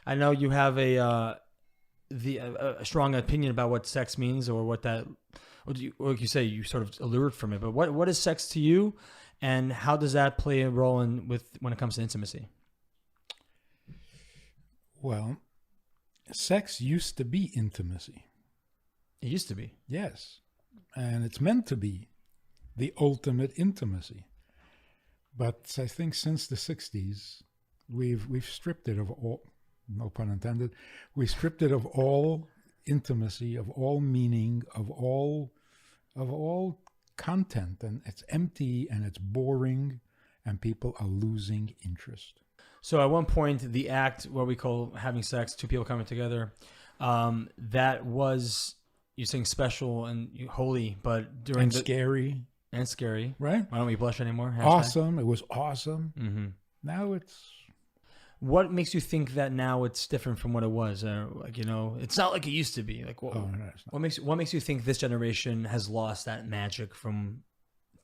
I know you have a strong opinion about what sex means, or what that, or like you say, you sort of allured from it. But what is sex to you, and how does that play a role when it comes to intimacy? Well, sex used to be intimacy. It used to be. Yes. And it's meant to be the ultimate intimacy. But I think since the 60s, we've stripped it of all, no pun intended, we stripped it of all intimacy, of all meaning, of all content, and it's empty and it's boring, and people are losing interest. So at one point, the act, what we call having sex, two people coming together, that was, you're saying, special and holy, but during scary. And scary. Right? Why don't we blush anymore? # Awesome. It was awesome. Mm-hmm. Now it's... What makes you think that now it's different from what it was? It's not like it used to be. Like, what makes you think this generation has lost that magic from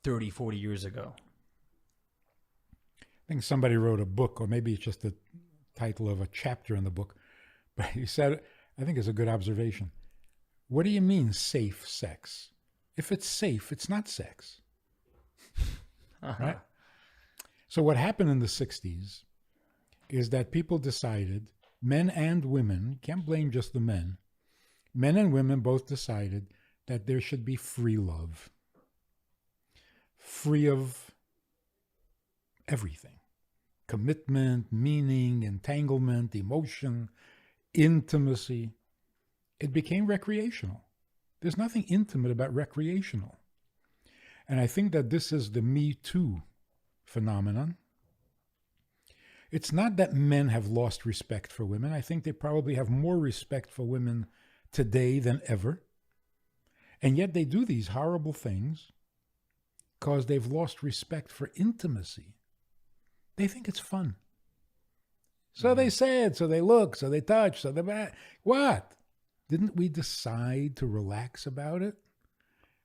30, 40 years ago? I think somebody wrote a book, or maybe it's just the title of a chapter in the book, but he said, I think it's a good observation. What do you mean safe sex? If it's safe, it's not sex. Right? So what happened in the 60s is that people decided, men and women, can't blame just the men and women both decided that there should be free love. Free of everything. Commitment, meaning, entanglement, emotion, intimacy. It became recreational. There's nothing intimate about recreational. And I think that this is the Me Too phenomenon. It's not that men have lost respect for women. I think they probably have more respect for women today than ever. And yet they do these horrible things because they've lost respect for intimacy. They think it's fun. So they say it, so they look, so they touch, so they... What? Didn't we decide to relax about it?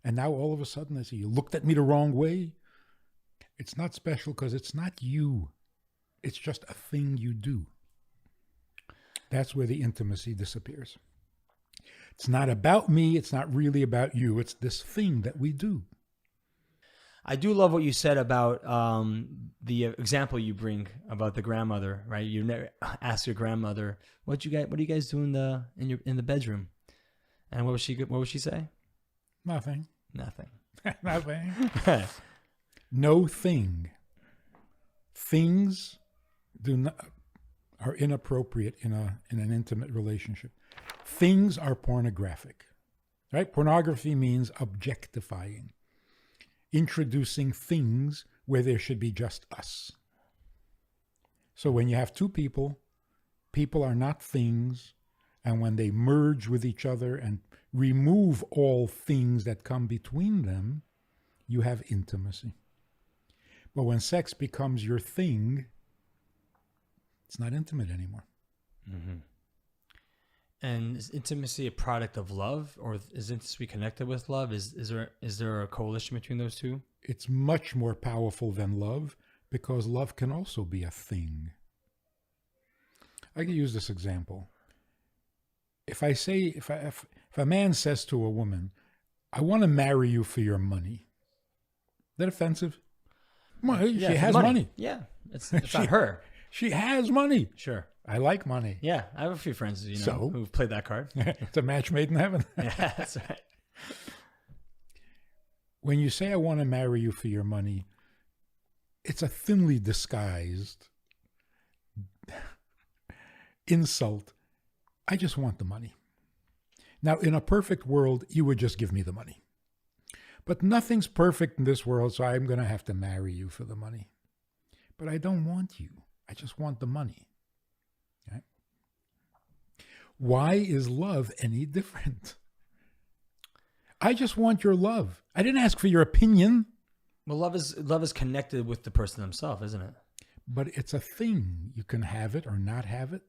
And now all of a sudden they say, you looked at me the wrong way? It's not special because it's not you. It's just a thing you do. That's where the intimacy disappears. It's not about me. It's not really about you. It's this thing that we do. I do love what you said about the example you bring about the grandmother, right? You never ask your grandmother, what do you guys do in the bedroom? And what would she say? Nothing. Nothing. Nothing. No thing. Things are inappropriate in an intimate relationship. Things are pornographic, right? Pornography means objectifying, introducing things where there should be just us. So when you have two people, people are not things, and when they merge with each other and remove all things that come between them, you have intimacy. But when sex becomes your thing, it's not intimate anymore. Mm-hmm. And is intimacy a product of love, or is intimacy connected with love? Is there a coalition between those two? It's much more powerful than love, because love can also be a thing. I can use this example. If a man says to a woman, I want to marry you for your money, is that offensive? She has money. Yeah, it's not her. She has money. Sure. I like money. Yeah, I have a few friends, who've played that card. It's a match made in heaven. Yeah, that's right. When you say, I want to marry you for your money, it's a thinly disguised insult. I just want the money. Now, in a perfect world, you would just give me the money. But nothing's perfect in this world, so I'm going to have to marry you for the money. But I don't want you. I just want the money. Okay? Why is love any different? I just want your love. I didn't ask for your opinion. Well, love is connected with the person themselves, isn't it? But it's a thing. You can have it or not have it.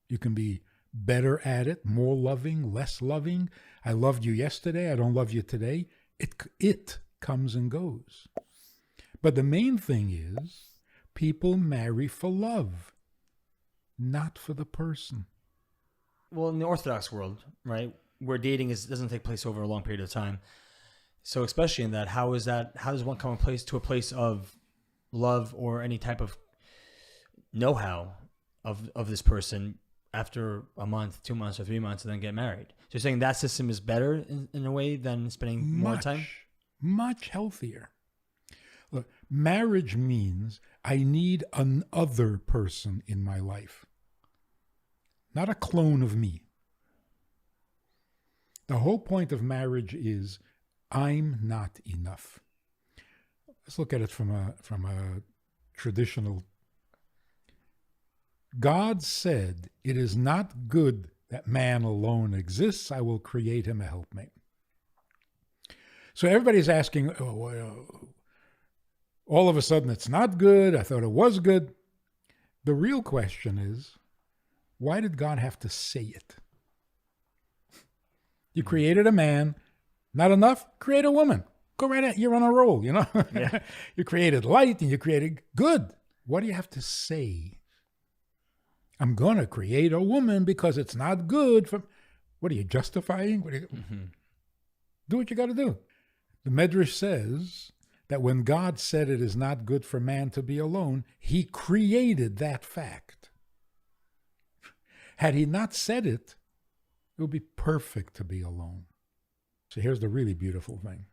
You can be better at it, more loving, less loving. I loved you yesterday. I don't love you today. It comes and goes. But the main thing is people marry for love. not for the person. Well, in the Orthodox world, right, where dating doesn't take place over a long period of time. So especially in that, how does one come to a place of love or any type of know-how of this person after a month, 2 months, or 3 months, and then get married? So you're saying that system is better in a way than spending more time? Much healthier. Look, marriage means I need another person in my life, not a clone of me. The whole point of marriage is I'm not enough. Let's look at it from a traditional. God said, "It is not good that man alone exists. I will create him a helpmate." So everybody's asking, all of a sudden it's not good. I thought it was good. The real question is, why did God have to say it? You created a man. Not enough? Create a woman. Go right at, you're on a roll, you know? Yeah. You created light and you created good. What do you have to say? I'm going to create a woman because it's not good for... What are you justifying? Do what you got to do. The Medrash says that when God said it is not good for man to be alone, he created that fact. Had he not said it, it would be perfect to be alone. So here's the really beautiful thing.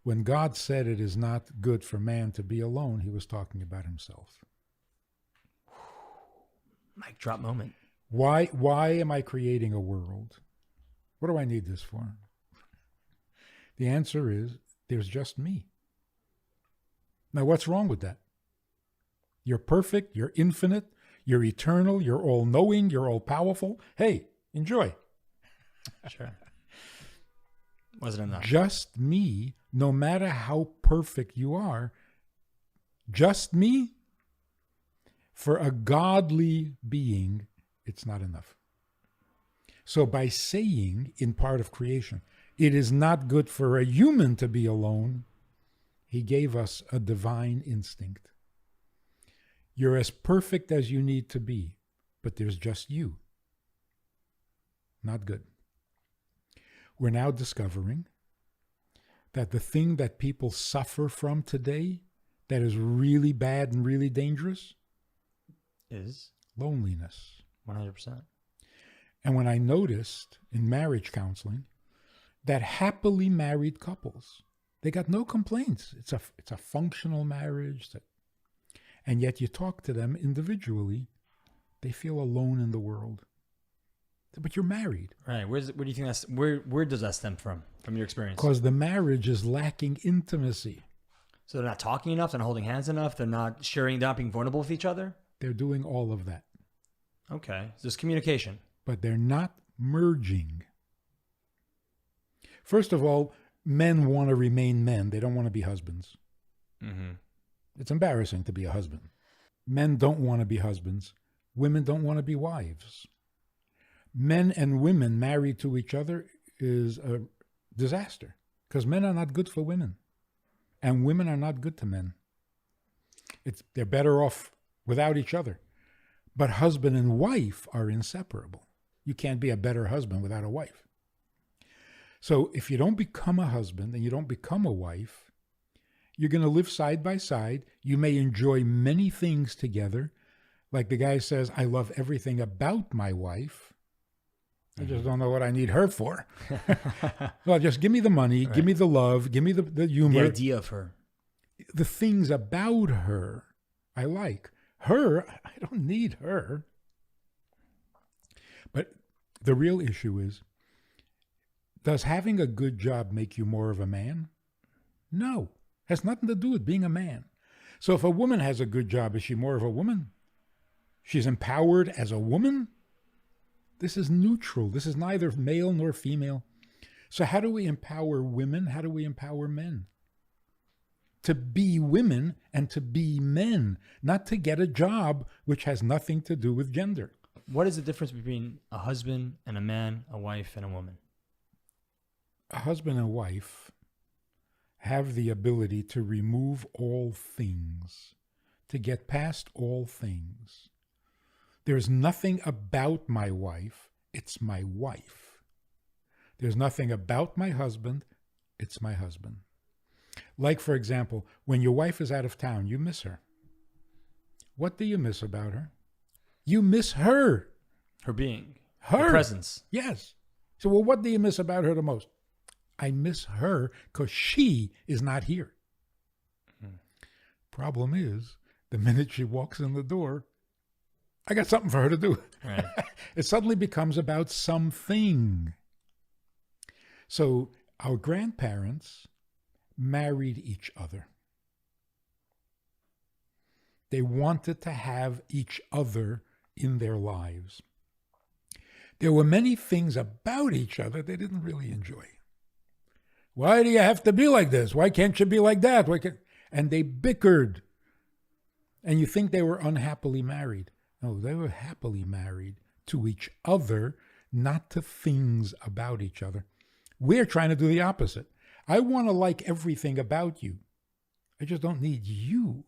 When God said it is not good for man to be alone, he was talking about himself. Mic drop moment. Why am I creating a world? What do I need this for? The answer is, there's just me. Now, what's wrong with that? You're perfect, you're infinite, you're eternal, you're all-knowing, you're all-powerful. Hey, enjoy. Sure. Wasn't enough. Just me, no matter how perfect you are, just me, for a godly being, it's not enough. So by saying, in part of creation, it is not good for a human to be alone, he gave us a divine instinct. You're as perfect as you need to be, but there's just you. Not good. We're now discovering that the thing that people suffer from today that is really bad and really dangerous is loneliness. 100%. And when I noticed in marriage counseling that happily married couples, they got no complaints. It's a functional marriage. And yet you talk to them individually, they feel alone in the world. But you're married. Right. Where do you think where does that stem from your experience? Because the marriage is lacking intimacy. So they're not talking enough, they're not holding hands enough, they're not sharing, they're not being vulnerable with each other? They're doing all of that. Okay. So there's communication. But they're not merging. First of all, men want to remain men. They don't want to be husbands. Mm-hmm. It's embarrassing to be a husband. Men don't want to be husbands. Women don't want to be wives. Men and women married to each other is a disaster because men are not good for women and women are not good to men. They're better off without each other. But husband and wife are inseparable. You can't be a better husband without a wife. So if you don't become a husband and you don't become a wife, you're going to live side by side. You may enjoy many things together. Like the guy says, I love everything about my wife. I just don't know what I need her for. Well, just give me the money, right. Give me the love, give me the humor. The idea of her. The things about her I like. Her, I don't need her. But the real issue is, does having a good job make you more of a man? No. Has nothing to do with being a man. So if a woman has a good job, is she more of a woman? She's empowered as a woman? This is neutral. This is neither male nor female. So how do we empower women? How do we empower men? To be women and to be men, not to get a job which has nothing to do with gender. What is the difference between a husband and a man, a wife and a woman? A husband and wife have the ability to remove all things, to get past all things. There's nothing about my wife. It's my wife. There's nothing about my husband. It's my husband. Like, for example, when your wife is out of town, you miss her. What do you miss about her? You miss her. Her being. Her. Her presence. Yes. So, well, what do you miss about her the most? I miss her because she is not here. Problem is, the minute she walks in the door, I got something for her to do. Right. It suddenly becomes about something. So our grandparents married each other. They wanted to have each other in their lives. There were many things about each other they didn't really enjoy. Why do you have to be like this? Why can't you be like that? And they bickered. And you think they were unhappily married. No, they were happily married to each other, not to things about each other. We're trying to do the opposite. I want to like everything about you. I just don't need you.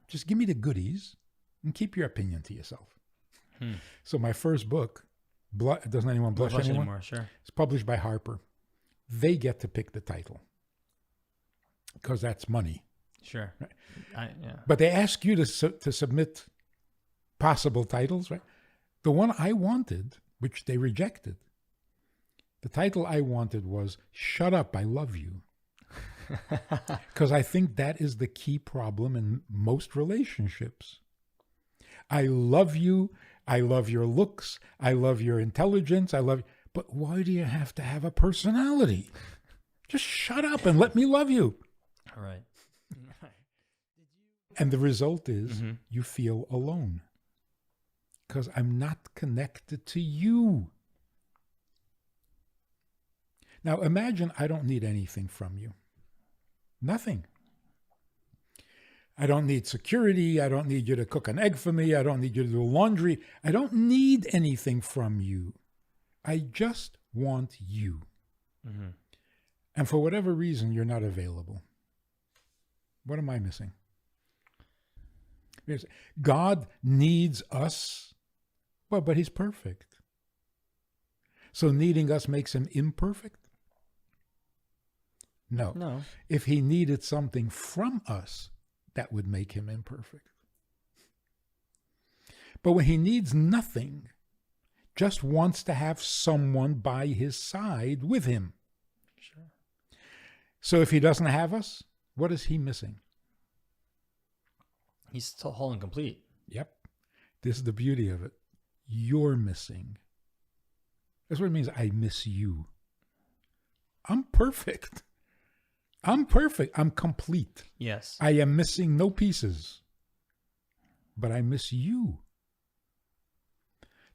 Just give me the goodies and keep your opinion to yourself. So my first book, Doesn't Anyone Blush Anymore? Sure. It's published by Harper. They get to pick the title because that's money. Sure. Right? Yeah. But they ask you to submit possible titles, right? The one I wanted, which they rejected, the title I wanted was Shut Up, I Love You. Because I think that is the key problem in most relationships. I love you. I love your looks. I love your intelligence. But why do you have to have a personality? Just shut up and let me love you. All right. And the result is you feel alone. Because I'm not connected to you. Now imagine I don't need anything from you. Nothing. I don't need security. I don't need you to cook an egg for me. I don't need you to do laundry. I don't need anything from you. I just want you. And for whatever reason, you're not available. What am I missing? God needs us. Well, but he's perfect. So needing us makes him imperfect? No. If he needed something from us, that would make him imperfect. But when he needs nothing, just wants to have someone by his side with him. Sure. So if he doesn't have us, what is he missing? He's still whole and complete. Yep. This is the beauty of it. You're missing. That's what it means. I miss you. I'm perfect. I'm perfect. I'm complete. Yes. I am missing no pieces. But I miss you.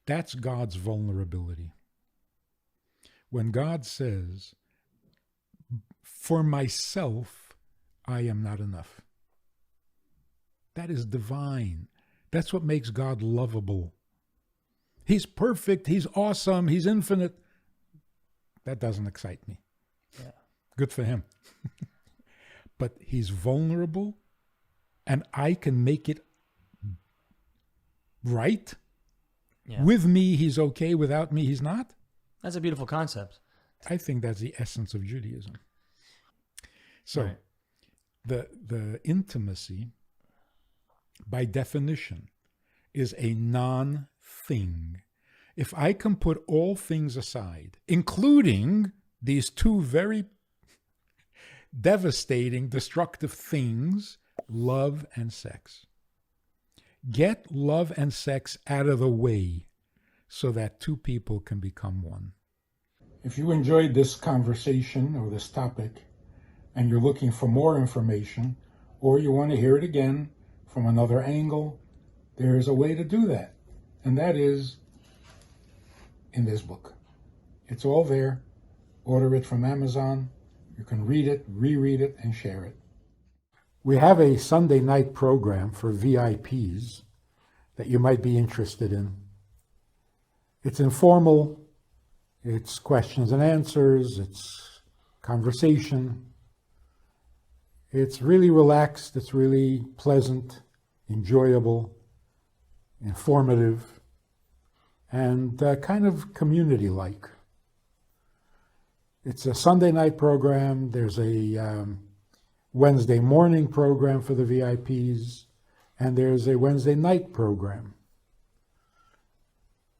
That's God's vulnerability. When God says, for myself, I am not enough. That is divine. That's what makes God lovable. He's perfect. He's awesome. He's infinite. That doesn't excite me. Yeah. Good for him. But he's vulnerable, and I can make it right. Yeah. With me, he's okay. Without me, he's not. That's a beautiful concept. I think that's the essence of Judaism. So Right. the intimacy, by definition, is a non-thing. If I can put all things aside, including these two very devastating, destructive things, love and sex. Get love and sex out of the way so that two people can become one. If you enjoyed this conversation or this topic and you're looking for more information, or you want to hear it again from another angle, there is a way to do that. And that is in this book. It's all there. Order it from Amazon. You can read it, reread it, and share it. We have a Sunday night program for VIPs that you might be interested in. It's informal. It's questions and answers. It's conversation. It's really relaxed. It's really pleasant, enjoyable, informative. and kind of community-like. It's a Sunday night program. There's a Wednesday morning program for the VIPs, and there's a Wednesday night program.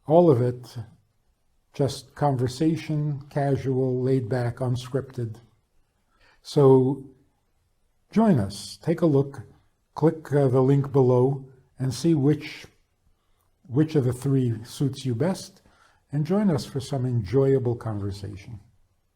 All of it just conversation, casual, laid back, unscripted. So join us. Take a look. Click the link below and see which of the three suits you best, and join us for some enjoyable conversation.